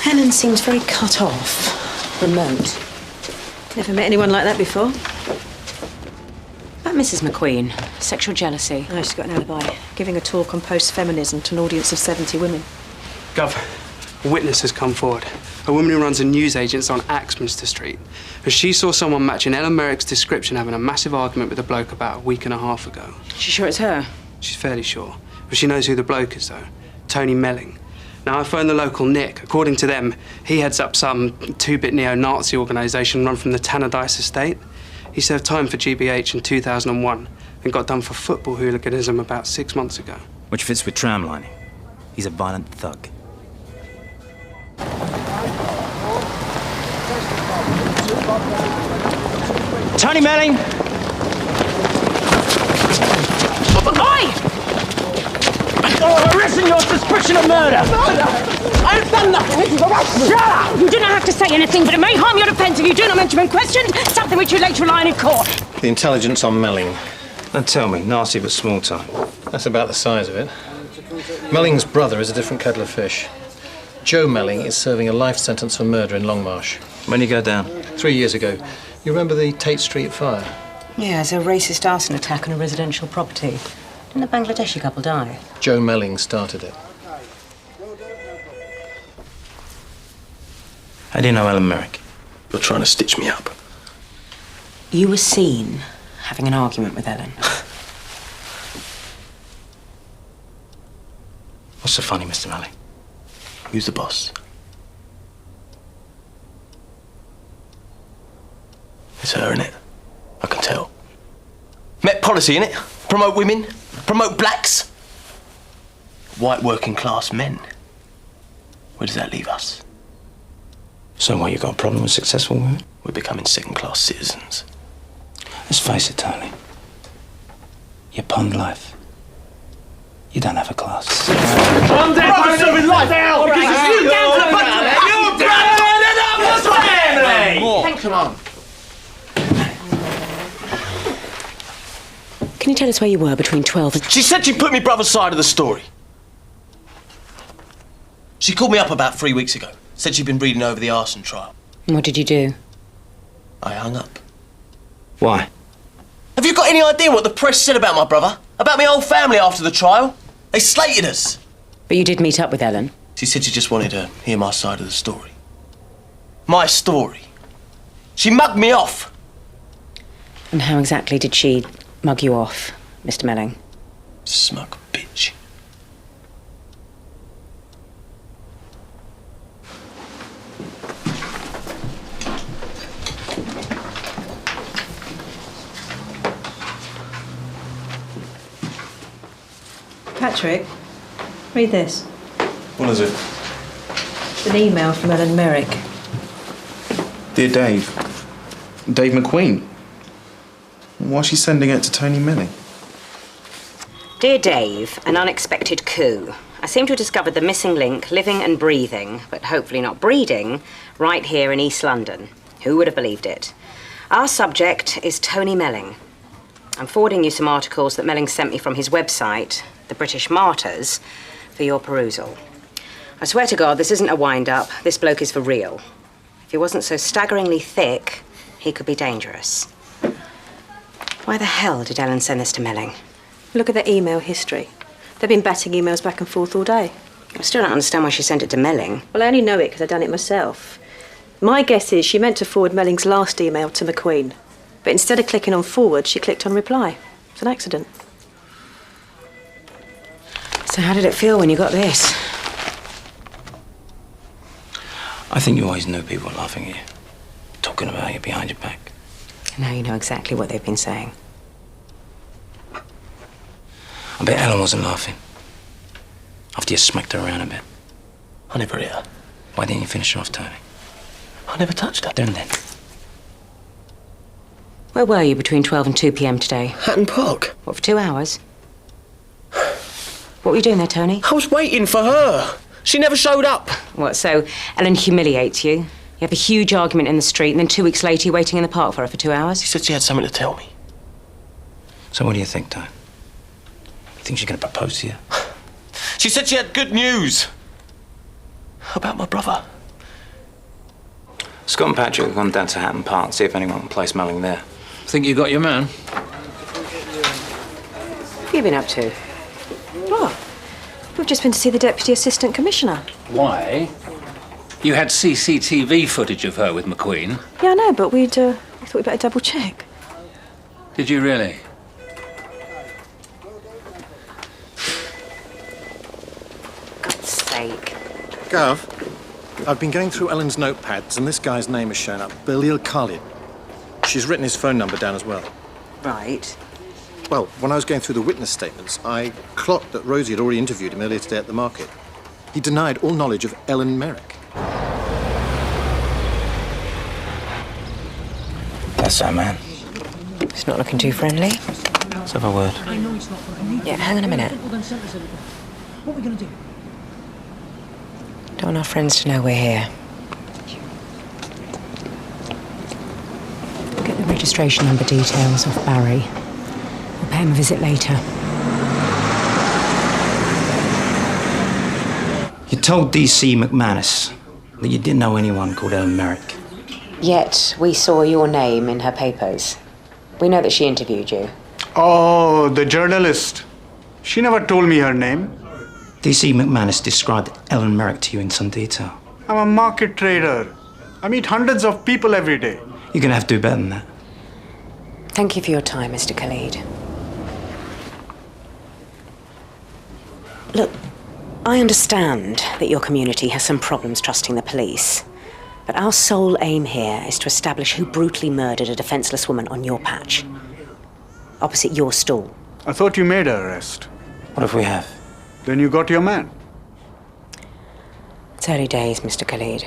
Helen seems very cut off, remote. Never met anyone like that before. About Mrs. McQueen, sexual jealousy. No, she's got an alibi. Giving a talk on post-feminism to an audience of 70 women. Gov, a witness has come forward. A woman who runs a newsagent's on Axminster Street. And she saw someone matching Ellen Merrick's description having a massive argument with a bloke about a week and a half ago. She's sure it's her? She's fairly sure. But she knows who the bloke is, though. Tony Melling. Now, I phoned the local Nick. According to them, he heads up some two-bit neo-Nazi organisation run from the Tannadice estate. He served time for GBH in 2001 and got done for football hooliganism about 6 months ago. Which fits with tramlining. He's a violent thug. Tony Melling! Oi! Arresting your suspicion of murder! I've done nothing. This is harassment. Shut up! You do not have to say anything, but it may harm your defence if you do not mention when questioned, something which you later rely on in court. The intelligence on Melling. Now tell me, nasty but small time. That's about the size of it. Melling's brother is a different kettle of fish. Joe Melling is serving a life sentence for murder in Longmarsh. When you go down? 3 years ago. You remember the Tate Street fire? Yeah, it's a racist arson attack on a residential property. Didn't a Bangladeshi couple die? Joe Melling started it. How do you know Ellen Merrick? You're trying to stitch me up. You were seen having an argument with Ellen. What's so funny, Mr. Melling? Who's the boss? It's her, innit? I can tell. Met policy, innit? Promote women, promote blacks. White working class men. Where does that leave us? So what, you got a problem with successful women? We're becoming second-class citizens. Let's face it, Tony. You pawned life. You don't have a class. I'm dead! I'm serving life! Down! Come on. Can you tell us where you were between 12 and... She said she put me brother's side of the story. She called me up about 3 weeks ago. Said she'd been reading over the arson trial. What did you do? I hung up. Why? Have you got any idea what the press said about my brother? About my whole family after the trial? They slated us. But you did meet up with Ellen. She said she just wanted to hear my side of the story. My story. She mugged me off. And how exactly did she mug you off, Mr. Melling? Smug bitch. Patrick, read this. What is it? It's an email from Ellen Merrick. Dear Dave. Dave McQueen. Why is she sending it to Tony Melling? Dear Dave, an unexpected coup. I seem to have discovered the missing link, living and breathing, but hopefully not breeding, right here in East London. Who would have believed it? Our subject is Tony Melling. I'm forwarding you some articles that Melling sent me from his website, The British Martyrs, for your perusal. I swear to God, this isn't a wind-up. This bloke is for real. If he wasn't so staggeringly thick, he could be dangerous. Why the hell did Ellen send this to Melling? Look at their email history. They've been batting emails back and forth all day. I still don't understand why she sent it to Melling. Well, I only know it because I've done it myself. My guess is she meant to forward Melling's last email to McQueen. But instead of clicking on forward, she clicked on reply. It's an accident. So how did it feel when you got this? I think you always knew people were laughing at you. Talking about you behind your back. Now you know exactly what they've been saying. I bet Ellen wasn't laughing. After you smacked her around a bit. I never hit her. Why didn't you finish her off, Tony? I never touched her. There and then. Where were you between 12 and 2 p.m. today? Hatton Park. What, for 2 hours? What were you doing there, Tony? I was waiting for her. She never showed up. What, so Ellen humiliates you? You have a huge argument in the street, and then 2 weeks later you're waiting in the park for her for 2 hours? She said she had something to tell me. So what do you think, Tony? You think she's going to propose to you? She said she had good news. About my brother. Scott and Patrick have gone down to Hatton Park, see if anyone can place Melling there. Think you got your man? What have you been up to? What? We've just been to see the Deputy Assistant Commissioner. Why? You had CCTV footage of her with McQueen. Yeah, I know, but we thought we'd better double check. Did you really? God's sake. Gav, I've been going through Ellen's notepads and this guy's name has shown up, Bilal Khalid. She's written his phone number down as well. Right. Well, when I was going through the witness statements, I clocked that Rosie had already interviewed him earlier today at the market. He denied all knowledge of Ellen Merrick. That's so, man. It's not looking too friendly. Let's have a word. Yeah, hang on a minute. What are we going to do? Don't want our friends to know we're here. Get the registration number details off Barry. We'll pay him a visit later. You told DC McManus that you didn't know anyone called Ellen Merrick. Yet, we saw your name in her papers. We know that she interviewed you. Oh, the journalist. She never told me her name. DC McManus described Ellen Merrick to you in some detail. I'm a market trader. I meet hundreds of people every day. You're gonna have to do better than that. Thank you for your time, Mr. Khalid. Look, I understand that your community has some problems trusting the police. But our sole aim here is to establish who brutally murdered a defenseless woman on your patch. Opposite your stall. I thought you made her arrest. What if we have? Then you got your man. It's early days, Mr. Khalid.